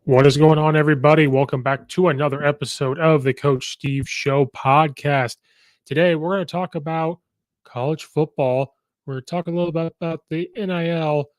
What is going on, everybody? Welcome back to another episode of the Coach Steve Show podcast. Today, we're going to talk about college football. We're going to talk a little bit about the NIL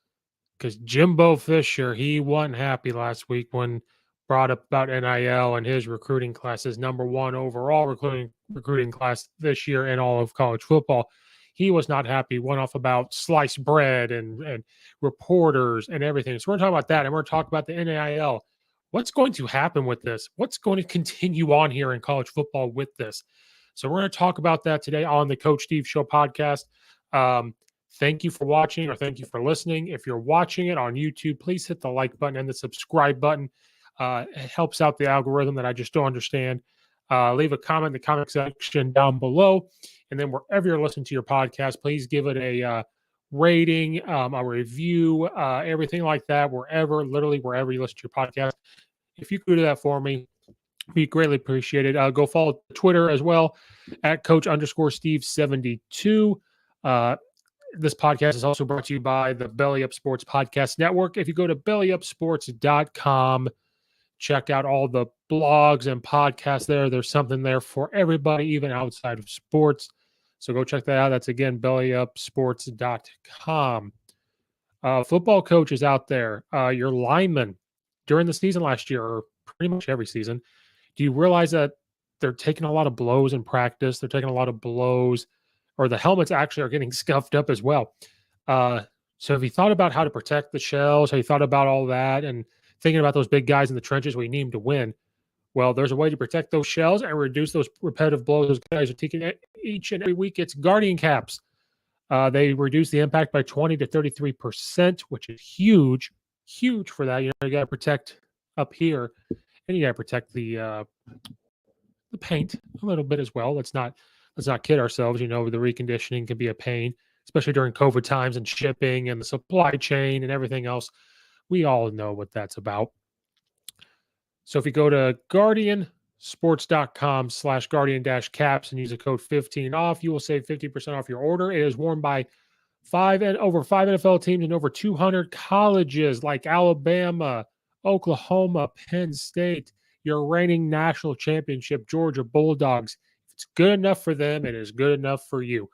because Jimbo Fisher, he wasn't happy last week when brought up about NIL and his recruiting class, his number one overall recruiting class this year in all of college football. He was not happy, went off about sliced bread and reporters and everything. So we're going to talk about that, and we're going to talk about the NIL. What's going to happen with this? What's going to continue on here in college football with this? So we're going to talk about that today on the Coach Steve Show podcast. Thank you for watching, or thank you for listening. If you're watching it on YouTube, please hit the like button and the subscribe button. It helps out the algorithm that I just don't understand. Leave a comment in the comment section down below. And then wherever you're listening to your podcast, please give it a rating, a review, everything like that, literally wherever you listen to your podcast. If you could do that for me, be greatly appreciated. Go follow Twitter as well at Coach_Steve72. This podcast is also brought to you by the Belly Up Sports Podcast Network. If you go to bellyupsports.com, check out all the blogs and podcasts there. There's something there for everybody, even outside of sports. So go check that out. That's, again, bellyupsports.com. Football coaches out there, your linemen during the season last year, or pretty much every season, do you realize that they're taking a lot of blows in practice? They're taking a lot of blows, or the helmets actually are getting scuffed up as well. So have you thought about how to protect the shells? Have you thought about all that and thinking about those big guys in the trenches we need them to win? Well, there's a way to protect those shells and reduce those repetitive blows those guys are taking each and every week. It's Guardian caps. They reduce the impact by 20 to 33%, which is huge for that. You got to protect up here, and you got to protect the paint a little bit as well. Let's not kid ourselves. The reconditioning can be a pain, especially during COVID times and shipping and the supply chain and everything else. We all know what that's about. So if you go to guardiansports.com/guardian-caps and use the code 15OFF, you will save 50% off your order. It is worn by over 5 NFL teams and over 200 colleges like Alabama, Oklahoma, Penn State, your reigning national championship, Georgia Bulldogs. If it's good enough for them, it is good enough for you.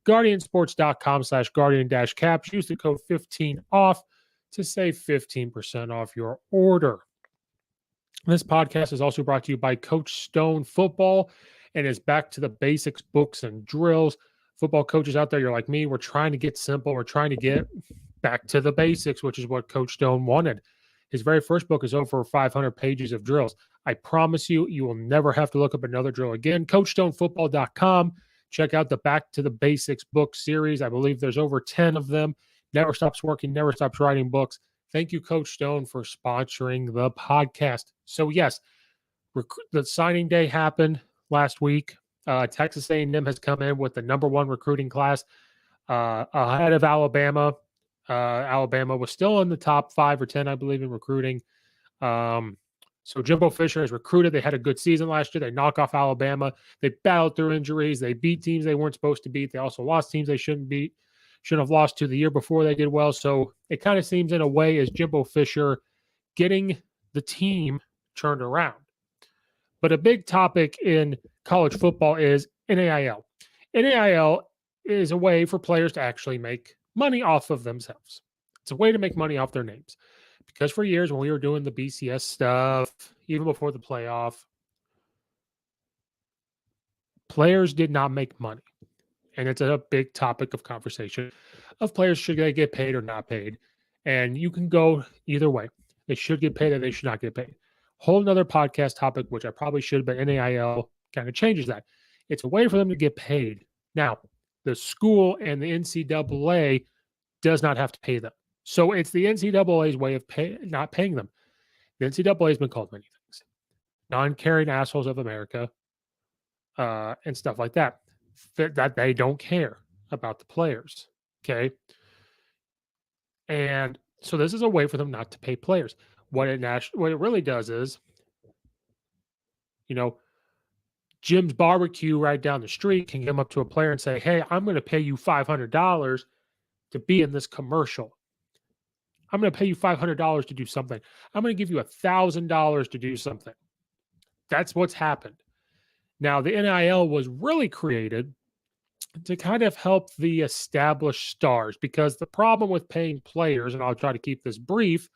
guardiansports.com/guardian-caps. Use the code 15OFF to save 15% off your order. This podcast is also brought to you by Coach Stone Football and is back to the basics, books, and drills. Football coaches out there, you're like me, we're trying to get simple. We're trying to get back to the basics, which is what Coach Stone wanted. His very first book is over 500 pages of drills. I promise you, you will never have to look up another drill again. CoachStoneFootball.com. Check out the Back to the Basics book series. I believe there's over 10 of them. Never stops working, never stops writing books. Thank you, Coach Stone, for sponsoring the podcast. So, yes, the signing day happened last week. Texas A&M has come in with the number one recruiting class ahead of Alabama. Alabama was still in the top 5 or 10, I believe, in recruiting. So Jimbo Fisher has recruited. They had a good season last year. They knock off Alabama. They battled through injuries. They beat teams they weren't supposed to beat. They also lost teams they shouldn't have lost to the year before they did well. So it kind of seems in a way as Jimbo Fisher getting the team turned around. But a big topic in college football is NIL. NIL is a way for players to actually make money off of themselves. It's a way to make money off their names. Because for years when we were doing the BCS stuff, even before the playoff, players did not make money. And it's a big topic of conversation of players, should they get paid or not paid? And you can go either way. They should get paid or they should not get paid. Whole another podcast topic, which I probably should, but NIL kind of changes that. It's a way for them to get paid. Now, the school and the NCAA does not have to pay them. So it's the NCAA's way of not paying them. The NCAA has been called many things. Non-caring assholes of America and stuff like that. That they don't care about the players, okay? And so this is a way for them not to pay players. What it really does is, Jim's Barbecue right down the street can come up to a player and say, hey, I'm going to pay you $500 to be in this commercial. I'm going to pay you $500 to do something. I'm going to give you $1,000 to do something. That's what's happened. Now, the NIL was really created to kind of help the established stars, because the problem with paying players, and I'll try to keep this brief,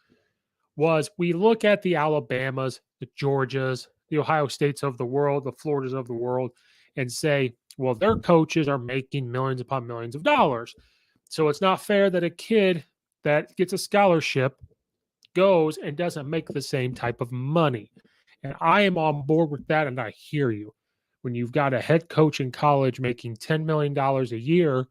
was we look at the Alabamas, the Georgias, the Ohio States of the world, the Floridas of the world, and say, well, their coaches are making millions upon millions of dollars. So it's not fair that a kid that gets a scholarship goes and doesn't make the same type of money. And I am on board with that, and I hear you. When you've got a head coach in college making $10 million a year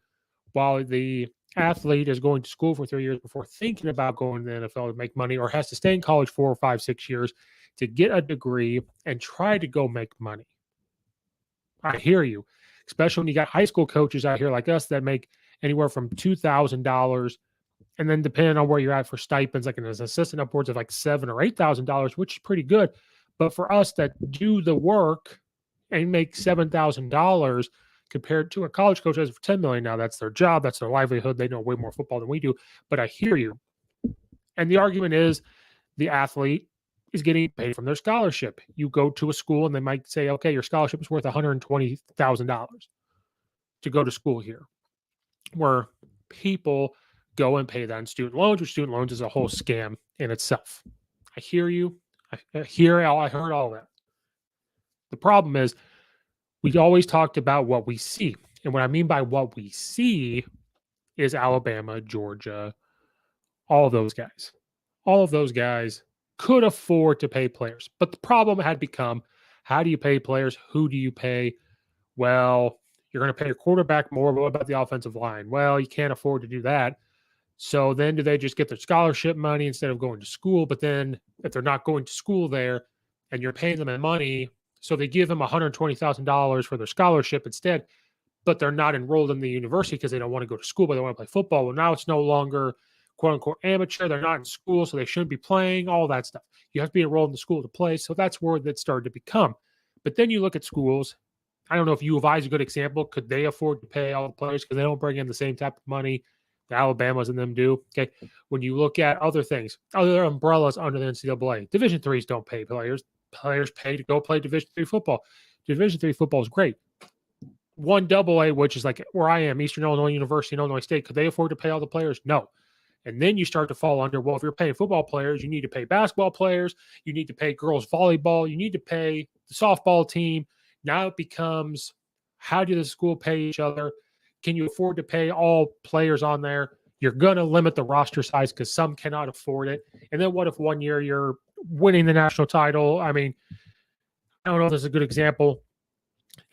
while the athlete is going to school for 3 years before thinking about going to the NFL to make money, or has to stay in college 4 or 5, 6 years to get a degree and try to go make money. I hear you, especially when you got high school coaches out here like us that make anywhere from $2,000, and then depending on where you're at for stipends, like an assistant, upwards of like $7,000 or $8,000, which is pretty good. But for us that do the work and make $7,000 compared to a college coach has $10 million now, that's their job, that's their livelihood. They know way more football than we do. But I hear you. And the argument is the athlete is getting paid from their scholarship. You go to a school and they might say, okay, your scholarship is worth $120,000 to go to school here, where people go and pay that in student loans, which student loans is a whole scam in itself. I hear you. I heard all that. The problem is we always talked about what we see. And what I mean by what we see is Alabama, Georgia, all of those guys. All of those guys could afford to pay players. But the problem had become, how do you pay players? Who do you pay? Well, you're going to pay your quarterback more, but what about the offensive line? Well, you can't afford to do that. So then do they just get their scholarship money instead of going to school? But then if they're not going to school there and you're paying them in money, so they give them $120,000 for their scholarship instead, but they're not enrolled in the university because they don't want to go to school, but they want to play football. Well, now it's no longer quote unquote amateur. They're not in school, so they shouldn't be playing, all that stuff. You have to be enrolled in the school to play. So that's where that started to become. But then you look at schools. I don't know if U of I is a good example. Could they afford to pay all the players because they don't bring in the same type of money the Alabamas and them do? Okay. When you look at other things, other umbrellas under the NCAA, Division threes don't pay players. Players pay to go play Division III football. Division III football is great. 1AA, which is like where I am, Eastern Illinois University and Illinois State, could they afford to pay all the players? No. And then you start to fall under, well, if you're paying football players, you need to pay basketball players, you need to pay girls volleyball, you need to pay the softball team. Now it becomes, how do the school pay each other? Can you afford to pay all players on there? You're going to limit the roster size because some cannot afford it. And then what if one year you're winning the national title? I mean, I don't know if this is a good example.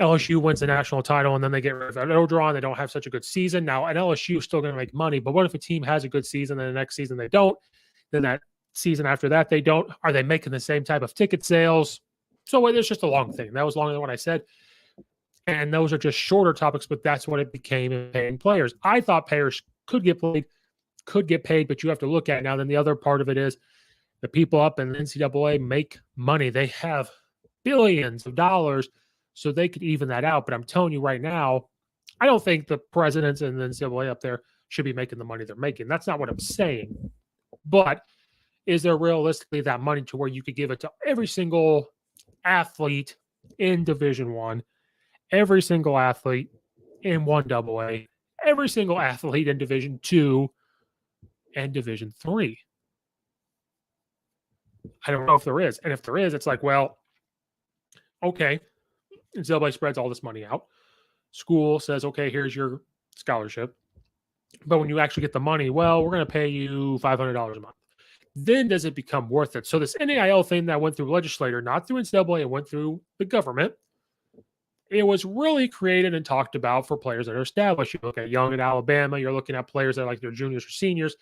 LSU wins the national title and then they get rid of Odron. They don't have such a good season. Now, an LSU is still going to make money, but what if a team has a good season and the next season they don't? Then that season after that they don't. Are they making the same type of ticket sales? So it's just a long thing. That was longer than what I said. And those are just shorter topics, but that's what it became in paying players. I thought players could get paid, but you have to look at it now. Then the other part of it is the people up in the NCAA make money. They have billions of dollars, so they could even that out. But I'm telling you right now, I don't think the presidents and the NCAA up there should be making the money they're making. That's not what I'm saying. But is there realistically that money to where you could give it to every single athlete in Division I, every single athlete in 1AA, every single athlete in Division II and Division III? I don't know if there is. And if there is, it's like, well, okay, NCAA spreads all this money out. School says, okay, here's your scholarship. But when you actually get the money, well, we're going to pay you $500 a month. Then does it become worth it? So this NIL thing that went through legislature, not through NCAA, it went through the government. It was really created and talked about for players that are established. You look at Young at Alabama, you're looking at players that are like their juniors or seniors,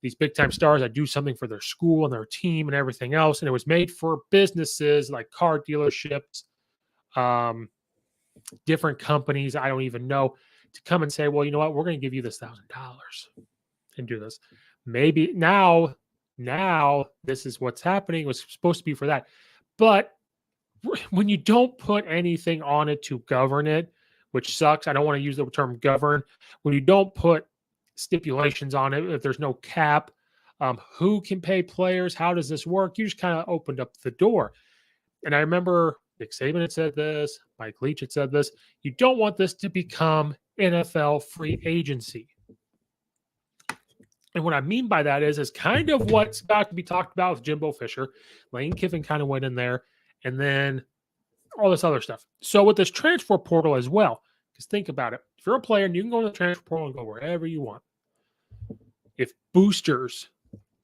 these big-time stars that do something for their school and their team and everything else. And it was made for businesses like car dealerships, different companies, I don't even know, to come and say, well, you know what, we're going to give you this $1,000 and do this. Maybe now this is what's happening. It was supposed to be for that. But when you don't put anything on it to govern it, which sucks, I don't want to use the term govern, when you don't put stipulations on it, if there's no cap, who can pay players, how does this work? You just kind of opened up the door. And I remember Nick Saban had said this, Mike Leach had said this. You don't want this to become NFL free agency. And what I mean by that is kind of what's about to be talked about with Jimbo Fisher. Lane Kiffin kind of went in there, and then all this other stuff. So with this transfer portal as well, because think about it. If you're a player and you can go to the transfer portal and go wherever you want. If boosters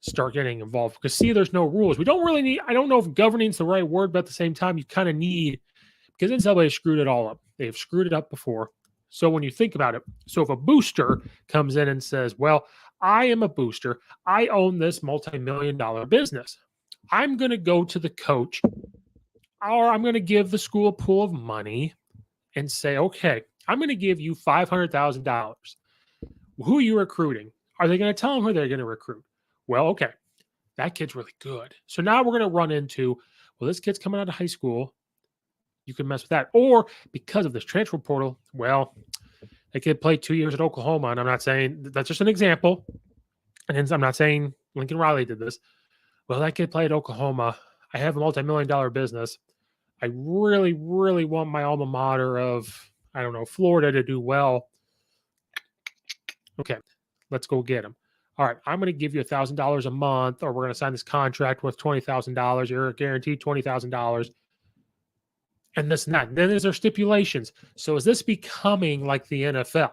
start getting involved, because see, there's no rules. We don't really need, I don't know if governing is the right word, but at the same time, you kind of need, because NCAA screwed it all up. They've screwed it up before. So when you think about it, so if a booster comes in and says, well, I am a booster, I own this multi-million-dollar business, I'm going to go to the coach, or I'm going to give the school a pool of money and say, okay, I'm going to give you $500,000. Who are you recruiting? Are they going to tell them who they're going to recruit? Well, okay, that kid's really good. So now we're going to run into, well, this kid's coming out of high school. You can mess with that. Or because of this transfer portal, well, they kid played 2 years at Oklahoma. And I'm not saying, that's just an example. And I'm not saying Lincoln Riley did this. Well, that kid played at Oklahoma. I have a multi-million-dollar business. I really, really want my alma mater of, I don't know, Florida to do well. Okay, let's go get him. All right, I'm going to give you $1,000 a month, or we're going to sign this contract worth $20,000. You're guaranteed $20,000. And this and that. And then there's their stipulations. So is this becoming like the NFL?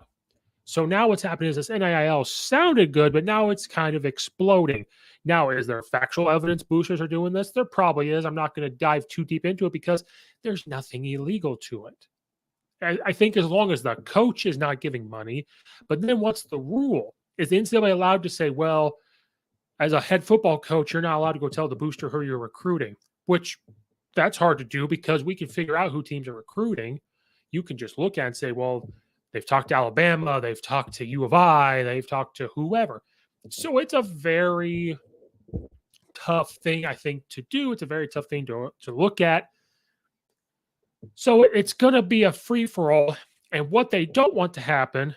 So now what's happening is this NIL sounded good, but now it's kind of exploding. Now, is there factual evidence boosters are doing this? There probably is. I'm not going to dive too deep into it because there's nothing illegal to it. I think as long as the coach is not giving money, but then what's the rule? Is the NCAA allowed to say, well, as a head football coach, you're not allowed to go tell the booster who you're recruiting, which that's hard to do because we can figure out who teams are recruiting. You can just look at it and say, well, they've talked to Alabama, they've talked to U of I, they've talked to whoever. So it's a very tough thing, I think, to do. It's a very tough thing to look at. So it's going to be a free-for-all. And what they don't want to happen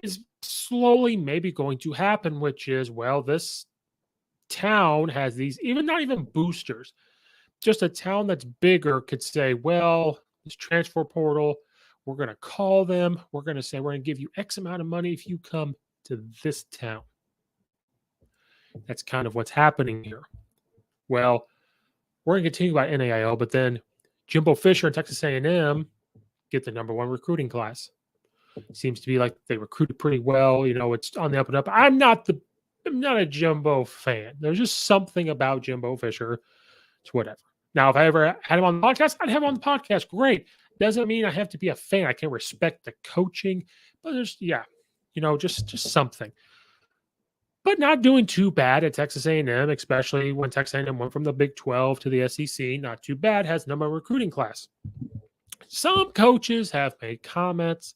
is slowly maybe going to happen, which is, well, this town has these, not even boosters, just a town that's bigger could say, well, this transfer portal, we're going to call them. We're going to say, we're going to give you X amount of money if you come to this town. That's kind of what's happening here. Well, we're going to continue about NIL, but then Jimbo Fisher and Texas A&M get the number one recruiting class. Seems to be like they recruited pretty well. You know, it's on the up and up. I'm not a Jimbo fan. There's just something about Jimbo Fisher. It's whatever. Now, if I ever had him on the podcast, I'd have him on the podcast. Great. Doesn't mean I have to be a fan. I can respect the coaching, but there's, just something. But not doing too bad at Texas A&M, especially when Texas A&M went from the Big 12 to the SEC. Not too bad. Has number one recruiting class. Some coaches have made comments,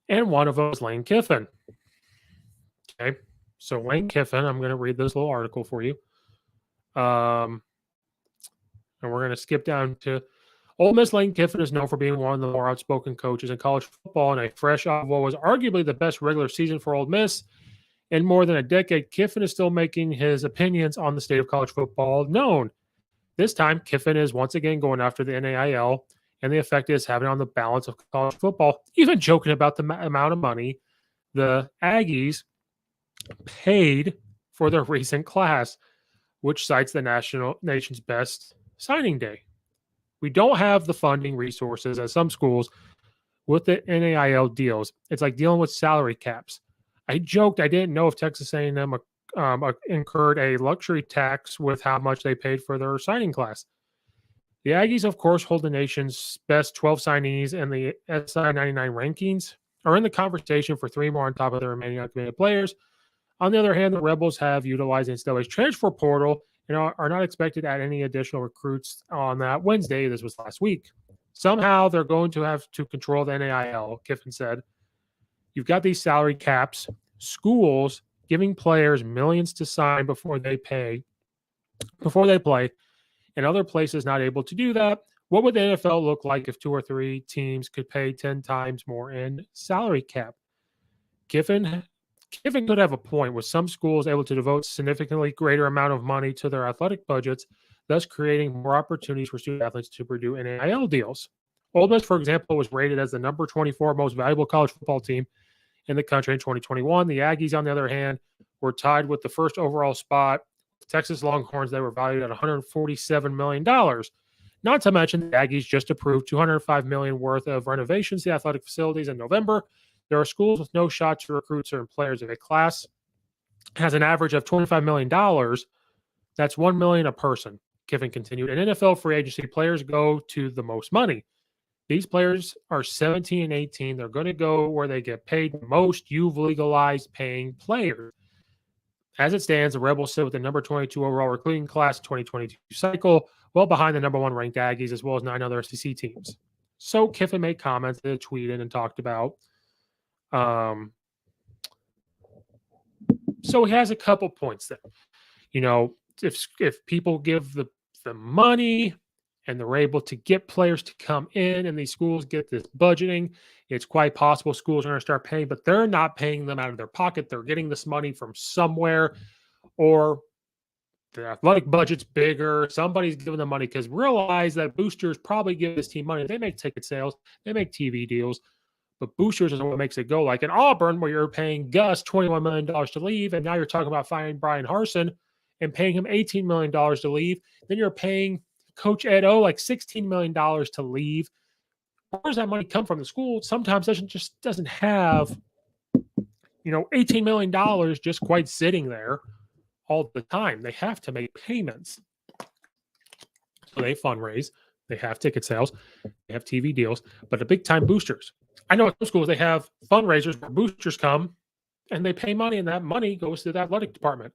and one of them is Lane Kiffin. Okay, so Lane Kiffin, I'm going to read this little article for you. And we're going to skip down to Ole Miss. Lane Kiffin is known for being one of the more outspoken coaches in college football, and fresh off what was arguably the best regular season for Ole Miss in more than a decade. Kiffin is still making his opinions on the state of college football known. This time, Kiffin is once again going after the NIL and the effect it's having on the balance of college football, even joking about the amount of money the Aggies paid for their recent class, which cites the nation's best signing day. We don't have the funding resources as some schools with the NIL deals. It's like dealing with salary caps. I joked I didn't know if Texas A&M incurred a luxury tax with how much they paid for their signing class. The Aggies, of course, hold the nation's best 12 signees, and the SI 99 rankings are in the conversation for 3 more on top of the remaining uncommitted players. On the other hand, the Rebels have utilized NCAA's transfer portal and are not expected to add any additional recruits on that Wednesday. This was last week. Somehow they're going to have to control the NIL, Kiffin said. You've got these salary caps, schools giving players millions to sign before they play, and other places not able to do that. What would the NFL look like if 2 or 3 teams could pay 10 times more in salary cap? Kiffin Kiffin could have a point with some schools able to devote significantly greater amount of money to their athletic budgets, thus creating more opportunities for student athletes to pursue NIL deals. Ole Miss, for example, was rated as the number 24 most valuable college football team in the country in 2021. The Aggies, on the other hand, were tied with the first overall spot. Texas Longhorns, they were valued at $147 million. Not to mention, the Aggies just approved $205 million worth of renovations to the athletic facilities in November. There are schools with no shot to recruit certain players. If a class has an average of $25 million, that's $1 million a person, Kiffin continued. In NFL free agency, players go to the most money. These players are 17 and 18. They're going to go where they get paid the most. You've legalized paying players. As it stands, the Rebels sit with the number 22 overall recruiting class 2022 cycle, well behind the number 1 ranked Aggies, as well as 9 other SEC teams. So Kiffin made comments that tweeted and talked about. So he has a couple points there. You know, if people give the money and they're able to get players to come in and these schools get this budgeting, it's quite possible schools are going to start paying, but they're not paying them out of their pocket. They're getting this money from somewhere, or the athletic budget's bigger. Somebody's giving them money, because realize that boosters probably give this team money. They make ticket sales, they make TV deals, but boosters is what makes it go. Like in Auburn, where you're paying Gus $21 million to leave, and now you're talking about firing Brian Harsin and paying him $18 million to leave. Then you're paying Coach Ed O like $16 million to leave. Where does that money come from? The school sometimes doesn't have, $18 million just quite sitting there all the time. They have to make payments. So they fundraise, they have ticket sales, they have TV deals, but the big time boosters. I know at some schools they have fundraisers where boosters come and they pay money, and that money goes to the athletic department.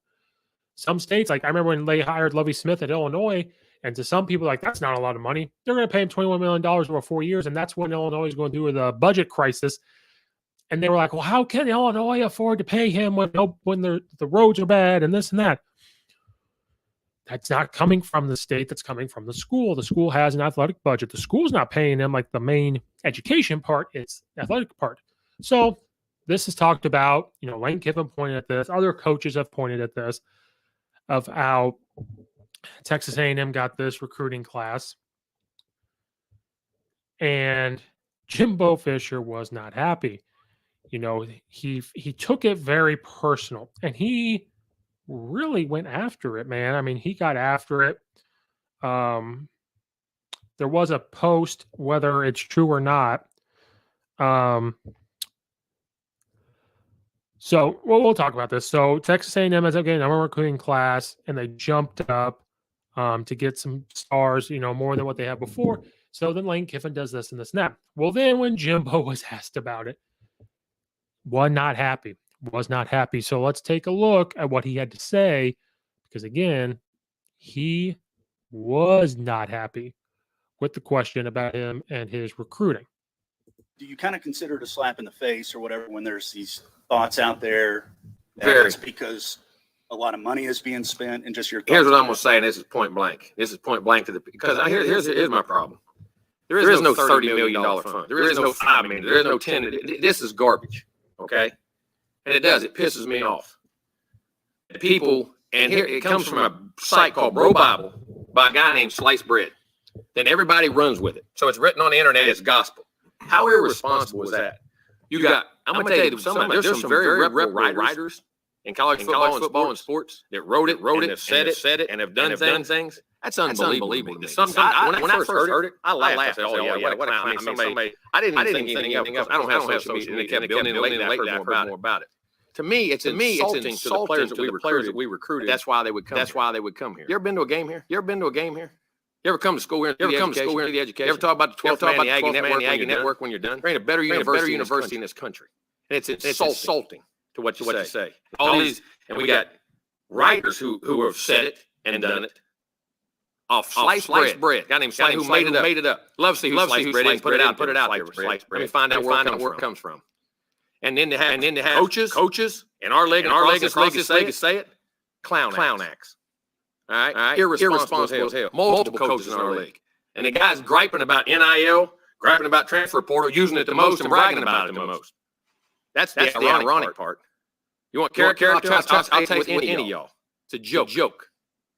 Some states, like I remember when they hired Lovie Smith at Illinois, and to some people, like, that's not a lot of money. They're going to pay him $21 million over 4 years, and that's when Illinois is going through the budget crisis. And they were like, well, how can Illinois afford to pay him when the roads are bad and this and that? That's not coming from the state. That's coming from the school. The school has an athletic budget. The school's not paying them like the main education part. It's the athletic part. So this is talked about. Lane Kiffin pointed at this. Other coaches have pointed at this, of how Texas A&M got this recruiting class, and Jimbo Fisher was not happy. He took it very personal, and he really went after it, man. I mean, he got after it. There was a post, whether it's true or not. So we'll talk about this. So Texas A&M is again number recruiting class, and they jumped up to get some stars, more than what they had before. So then Lane Kiffin does this and this and that. Well, then when Jimbo was asked about it, was not happy. So let's take a look at what he had to say, because again, he was not happy with the question about him and his recruiting. Do you kind of consider it a slap in the face or whatever when there's these thoughts out there that it's because a lot of money is being spent, and just your thoughts? Here's what I'm going to say, and this is point blank. Because here's my problem. There is no $30 million fund. There is no $5 million. There is no 10. This is garbage, okay? And it pisses me off. And people, and here it comes from a site called Bro Bible by a guy named Slice Bread. Then everybody runs with it. So it's written on the internet as gospel. How irresponsible is that? I'm going to tell you, there's some very reputable writers in college football and sports that wrote it, have said it, and have done things. That's unbelievable. When I first heard it, I laughed. I said, "Oh yeah, what a clown!" I didn't even think anything of it. I don't have social media. They kept building it lately. I've heard more about it. To me, it's insulting to the players that we recruited. That's why they would come here. You ever been to a game here? You ever come to school here? You ever talk about the 12th man, the Aggie Network when you're done? There ain't a better university in this country. And it's insulting to what you say. All these, and we got writers who have said it and done it. Off sliced bread. Guy named Slice who made it up. Love to see who sliced bread is. Put it out there. Let me find out where it comes from. And then to have coaches in our league, say it, clown acts. All right, irresponsible as hell. Multiple coaches in our league, and the guys griping about NIL, griping about transfer portal, using it the most and bragging about it the most. That's the ironic part. You want character? I'll take it with any of y'all. It's a joke.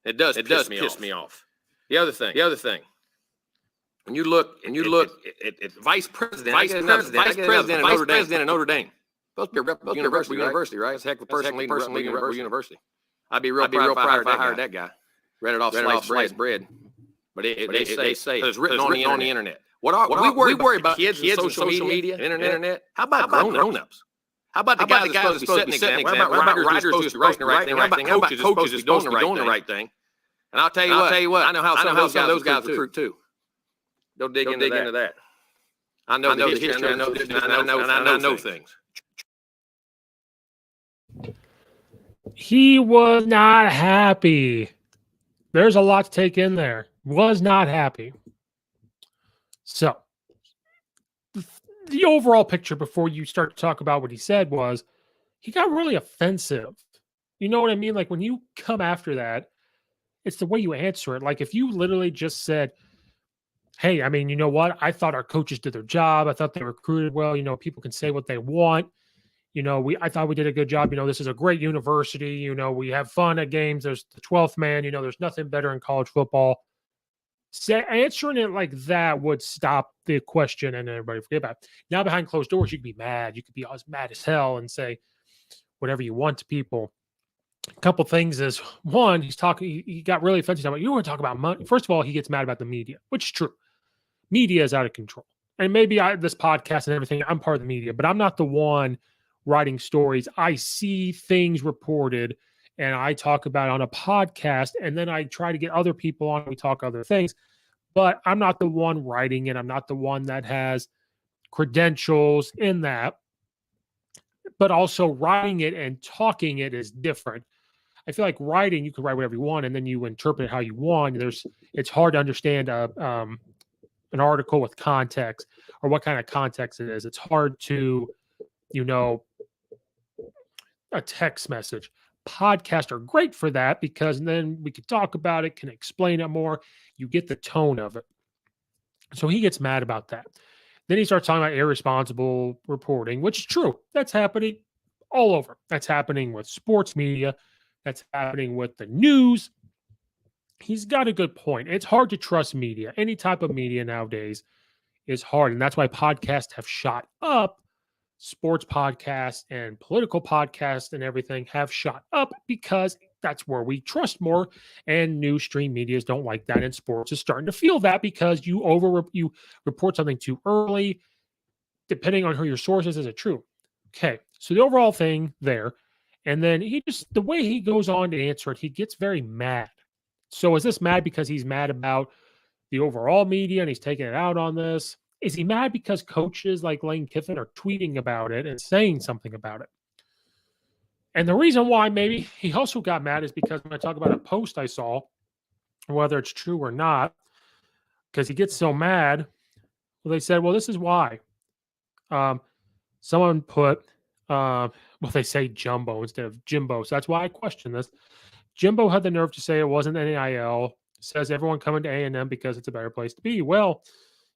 It does piss me off. The other thing. When you look at vice president of Notre Dame. Supposed to be a university, right? It's a heck of a person leading university. I'd be real proud if I hired that guy. Read it off sliced bread. But they say it's written on the internet. We worry about kids and social media, internet. How about grown-ups? How about the guys that's supposed to be setting example? How about writers supposed to be writing the right thing? How about coaches supposed to be doing the right thing? And I'll tell you what, I know how some of those guys recruit too. Don't dig into that. I know the history, I know things. He was not happy. There's a lot to take in there. Was not happy. So, the overall picture before you start to talk about what he said was he got really offensive. You know what I mean? Like when you come after that, it's the way you answer it. Like if you literally just said, hey, I mean, you know what? I thought our coaches did their job. I thought they recruited well. You know, people can say what they want. You know, I thought we did a good job. You know, this is a great university. You know, we have fun at games. There's the 12th man. You know, there's nothing better in college football. Answering it like that would stop the question and everybody forget about it. Now, behind closed doors, you could be mad. You could be as mad as hell and say whatever you want to people. A couple things is, one, he got really offensive. You want to talk about money. First of all, he gets mad about the media, which is true. Media is out of control. And maybe this podcast and everything, I'm part of the media, but I'm not the one writing stories. I see things reported and I talk about it on a podcast, and then I try to get other people on. We talk other things, but I'm not the one writing it. I'm not the one that has credentials in that. But also writing it and talking it is different. I feel like writing, you can write whatever you want, and then you interpret it how you want. It's hard to understand an article with context or what kind of context it is. It's hard to, a text message. Podcasts are great for that because then we can talk about it, can explain it more. You get the tone of it. So he gets mad about that. Then he starts talking about irresponsible reporting, which is true. That's happening all over. That's happening with sports media. That's happening with the news. He's got a good point. It's hard to trust media. Any type of media nowadays is hard. And that's why podcasts have shot up. Sports podcasts and political podcasts and everything have shot up because that's where we trust more. And news stream medias don't like that. And sports is starting to feel that because you report something too early. Depending on who your source is it true? Okay. So the overall thing there. And then the way he goes on to answer it, he gets very mad. So is this mad because he's mad about the overall media and he's taking it out on this? Is he mad because coaches like Lane Kiffin are tweeting about it and saying something about it? And the reason why maybe he also got mad is because when I talk about a post I saw, whether it's true or not, because he gets so mad, well, they said, well, this is why. Someone put, they say Jumbo instead of Jimbo. So that's why I question this. Jimbo had the nerve to say it wasn't NIL. Says everyone coming to A&M because it's a better place to be. Well,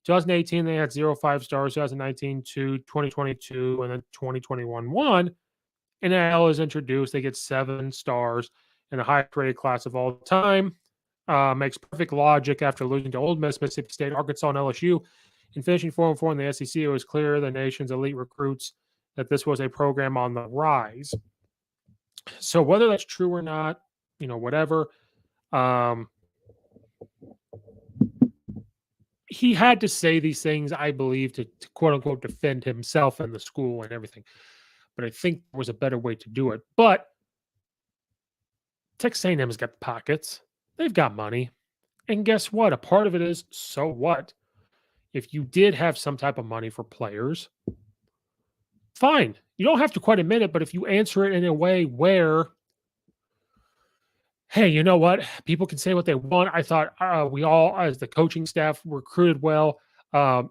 2018, they had 0 5-stars. 2019, 2, 2022, and then 2021, 1. NIL is introduced. They get 7 stars in the highest rated class of all time. Makes perfect logic after losing to Ole Miss, Mississippi State, Arkansas, and LSU. In finishing 4-4 in the SEC, it was clear to the nation's elite recruits that this was a program on the rise. So whether that's true or not, whatever. He had to say these things, I believe, to quote unquote defend himself and the school and everything. But I think there was a better way to do it. But Texas A&M's got the pockets. They've got money. And guess what? A part of it is, so what? If you did have some type of money for players, fine. You don't have to quite admit it, but if you answer it in a way where, hey, you know what? People can say what they want. I thought we all, as the coaching staff, recruited well. I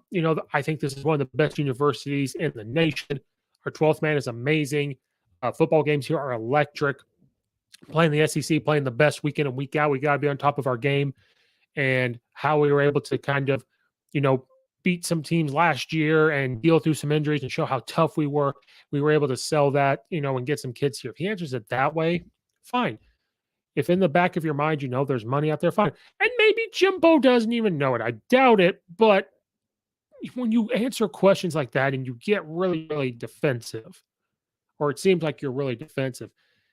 think this is one of the best universities in the nation. Our 12th man is amazing. Football games here are electric. Playing the SEC, playing the best week in and week out. We got to be on top of our game. And how we were able to kind of, be beat some teams last year and deal through some injuries and show how tough we were able to sell that, and get some kids here. If he answers it that way, fine. If in the back of your mind, there's money out there, fine. And maybe Jimbo doesn't even know it. I doubt it. But when you answer questions like that and you get really, really defensive, or it seems like you're really defensive,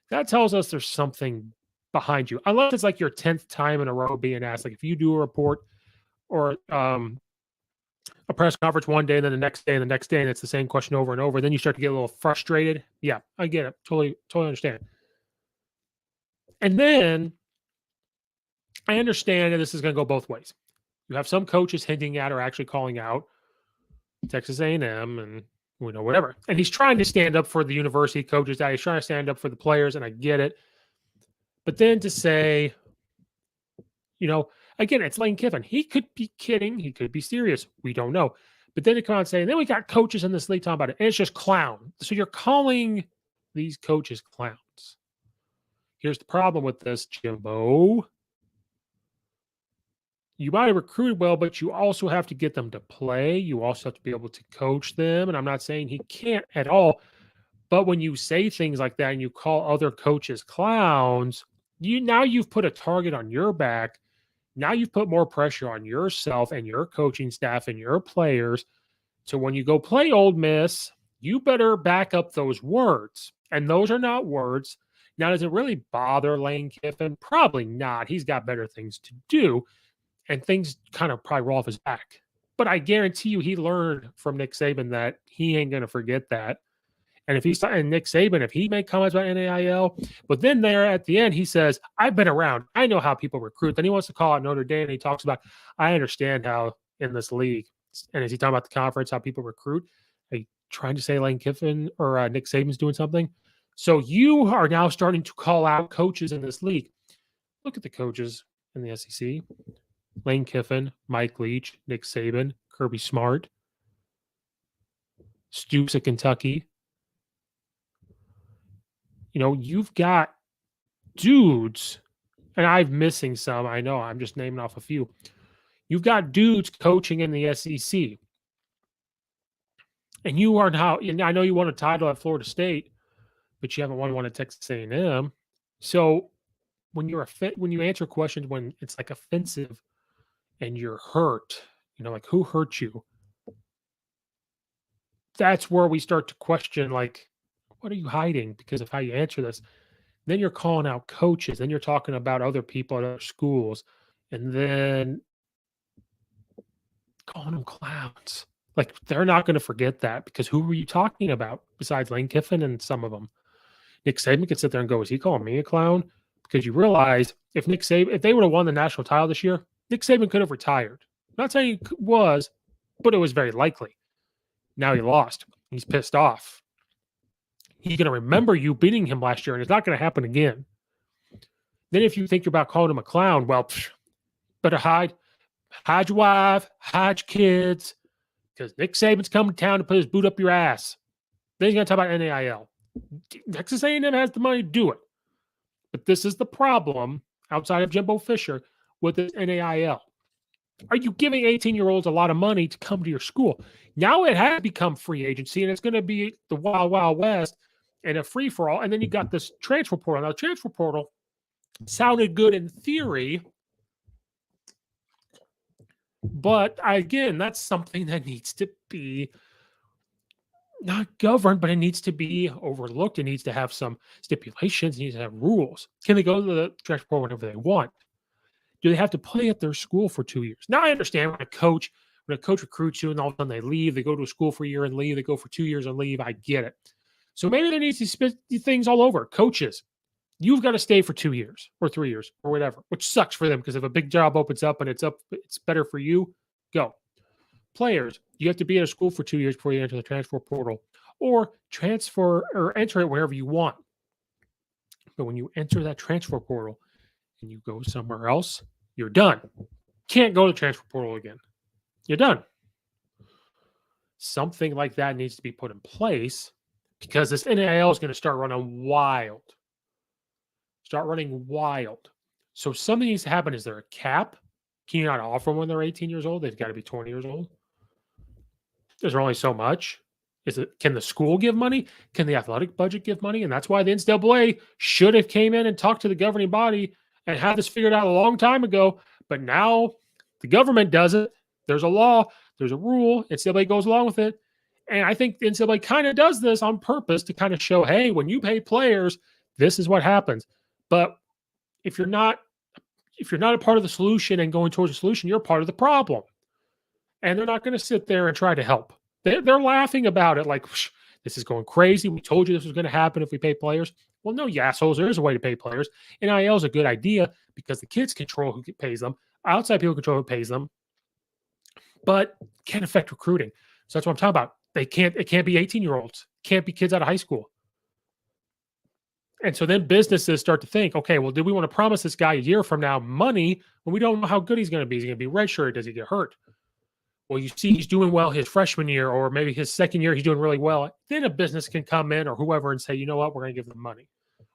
that tells us there's something behind you. Unless it's like your 10th time in a row being asked. Like if you do a report or a press conference one day and then the next day and the next day, and it's the same question over and over, then you start to get a little frustrated. Yeah, I get it. Totally understand. And then I understand that this is going to go both ways. You have some coaches hinting at or actually calling out Texas A&M and whatever. And he's trying to stand up for the university coaches. He's trying to stand up for the players, and I get it. But then to say, again, it's Lane Kiffin. He could be kidding. He could be serious. We don't know. But then to come out and say, and then we got coaches in this league talking about it, and it's just clown. So you're calling these coaches clowns. Here's the problem with this, Jimbo. You might have recruited well, but you also have to get them to play. You also have to be able to coach them. And I'm not saying he can't at all. But when you say things like that and you call other coaches clowns, you've put a target on your back. Now you've put more pressure on yourself and your coaching staff and your players. So when you go play Ole Miss, you better back up those words. And those are not words. Now, does it really bother Lane Kiffin? Probably not. He's got better things to do. And things kind of probably roll off his back. But I guarantee you he learned from Nick Saban that he ain't going to forget that. And Nick Saban, if he made comments about NIL, but then there at the end, he says, I've been around. I know how people recruit. Then he wants to call out Notre Dame, and he talks about, I understand how in this league. And is he talking about the conference, how people recruit? Are you trying to say Lane Kiffin or Nick Saban's doing something? So you are now starting to call out coaches in this league. Look at the coaches in the SEC. Lane Kiffin, Mike Leach, Nick Saban, Kirby Smart, Stoops at Kentucky. You've got dudes, and I'm missing some. I know, I'm just naming off a few. You've got dudes coaching in the SEC. And you are now, and I know you won a title at Florida State, but you haven't won one at Texas A&M. So when you answer questions when it's like offensive and you're hurt, like who hurt you? That's where we start to question, like, what are you hiding because of how you answer this? Then you're calling out coaches. Then you're talking about other people at other schools. And then calling them clowns. Like, they're not going to forget that because who were you talking about besides Lane Kiffin and some of them? Nick Saban could sit there and go, is he calling me a clown? Because you realize if they would have won the national title this year, Nick Saban could have retired. I'm not saying he was, but it was very likely. Now he lost. He's pissed off. He's going to remember you beating him last year, and it's not going to happen again. Then if you think you're about calling him a clown, well, better hide your wife, hide your kids, because Nick Saban's coming to town to put his boot up your ass. Then he's going to talk about NIL. Texas A&M has the money to do it. But this is the problem, outside of Jimbo Fisher, with this NIL. Are you giving 18-year-olds a lot of money to come to your school? Now it has become free agency, and it's going to be the Wild Wild West and a free-for-all. And then you got this transfer portal. Now, the transfer portal sounded good in theory, but again, that's something that needs to be not governed, but it needs to be overlooked. It needs to have some stipulations. It needs to have rules. Can they go to the transfer portal whenever they want? Do they have to play at their school for 2 years? Now, I understand when a coach recruits you and all of a sudden they leave, they go to a school for a year and leave, they go for 2 years and leave. I get it. So maybe there needs to spit things all over. Coaches, you've got to stay for 2 years or 3 years or whatever, which sucks for them because if a big job opens up and it's better for you, go. Players, you have to be at a school for 2 years before you enter the transfer portal or enter it wherever you want. But when you enter that transfer portal and you go somewhere else, you're done. Can't go to the transfer portal again. You're done. Something like that needs to be put in place because this NIL is going to start running wild. So something needs to happen. Is there a cap? Can you not offer them when they're 18 years old? They've got to be 20 years old. Is there only so much? Can the school give money? Can the athletic budget give money? And that's why the NCAA should have came in and talked to the governing body and had this figured out a long time ago. But now the government does it. There's a law, there's a rule. NCAA goes along with it. And I think the NCAA kind of does this on purpose to kind of show, hey, when you pay players, this is what happens. But if you're not a part of the solution and going towards the solution, you're part of the problem. And they're not going to sit there and try to help. They're laughing about it like, this is going crazy. We told you this was going to happen if we pay players. Well, no, you assholes. There is a way to pay players. NIL is a good idea because the kids control who pays them. Outside people control who pays them. But can't affect recruiting. So that's what I'm talking about. It can't be 18-year-olds. Can't be kids out of high school. And so then businesses start to think, okay, well, do we want to promise this guy a year from now money when we don't know how good he's going to be? Is he going to be redshirted? Does he get hurt? Well, you see he's doing well his freshman year or maybe his second year, he's doing really well. Then a business can come in or whoever and say, you know what, we're going to give them money.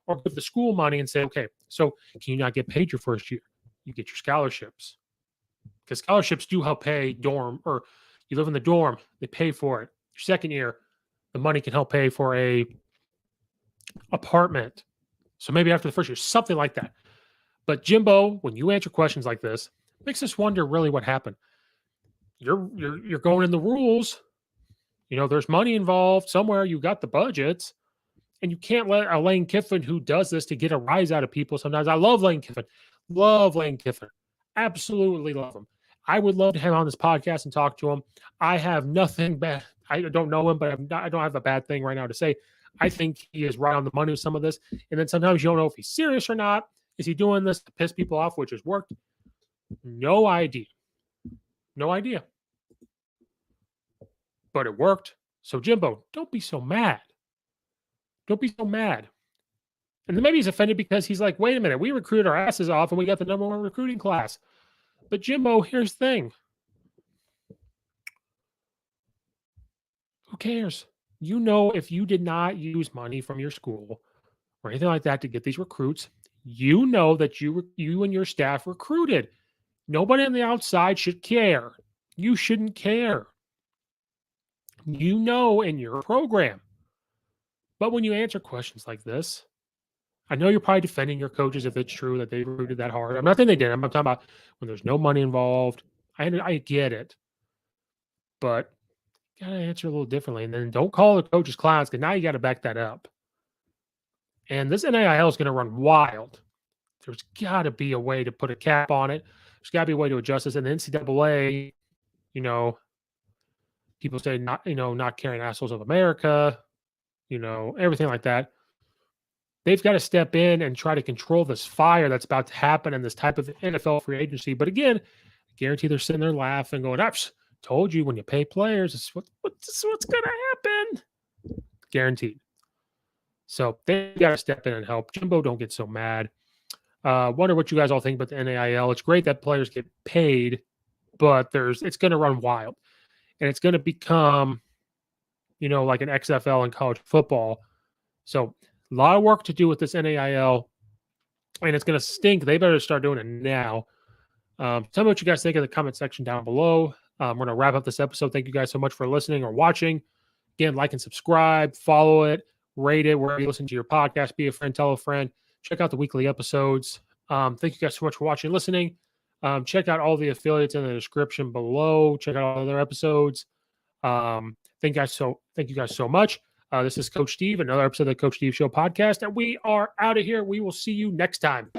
Or give the school money and say, okay, so can you not get paid your first year? You get your scholarships. Because scholarships do help pay dorm, or you live in the dorm, they pay for it. Your second year, the money can help pay for a apartment. So maybe after the first year, something like that. But Jimbo, when you answer questions like this, makes us wonder really what happened. You're going in the rules. You know, there's money involved somewhere. You got the budgets, and you can't let a Lane Kiffin who does this to get a rise out of people. Sometimes I love Lane Kiffin. Love Lane Kiffin. Absolutely love him. I would love to have him on this podcast and talk to him. I have nothing bad. I don't know him, but I don't have a bad thing right now to say. I think he is right on the money with some of this. And then sometimes you don't know if he's serious or not. Is he doing this to piss people off, which has worked? No idea. No idea. But it worked. So, Jimbo, don't be so mad. Don't be so mad. And then maybe he's offended because he's like, wait a minute, we recruited our asses off and we got the number 1 recruiting class. But, Jimbo, here's the thing. Who cares? You know, if you did not use money from your school or anything like that to get these recruits, you know that you and your staff recruited. Nobody on the outside should care. You shouldn't care. You know in your program. But when you answer questions like this, I know you're probably defending your coaches if it's true that they recruited that hard. I'm not saying they did. I'm talking about when there's no money involved. I get it. But you got to answer a little differently. And then don't call the coaches clowns because now you got to back that up. And this NIL is going to run wild. There's got to be a way to put a cap on it. There's got to be a way to adjust this. And the NCAA, you know, people say not carrying assholes of America, you know, everything like that. They've got to step in and try to control this fire that's about to happen in this type of NFL free agency. But again, I guarantee they're sitting there laughing, going, "I told you when you pay players, this is what's going to happen." Guaranteed. So they got to step in and help. Jimbo, don't get so mad. Wonder what you guys all think about the NIL. It's great that players get paid, but it's going to run wild. And it's going to become, you know, like an XFL in college football. So a lot of work to do with this NIL, and it's going to stink. They better start doing it now. Tell me what you guys think in the comment section down below. We're going to wrap up this episode. Thank you guys so much for listening or watching. Again, like and subscribe, follow it, rate it wherever you listen to your podcast. Be a friend, tell a friend. Check out the weekly episodes. Thank you guys so much for watching and listening. Check out all the affiliates in the description below. Check out all other episodes. Thank you guys so much. This is Coach Steve, another episode of the Coach Steve Show podcast, and we are out of here. We will see you next time.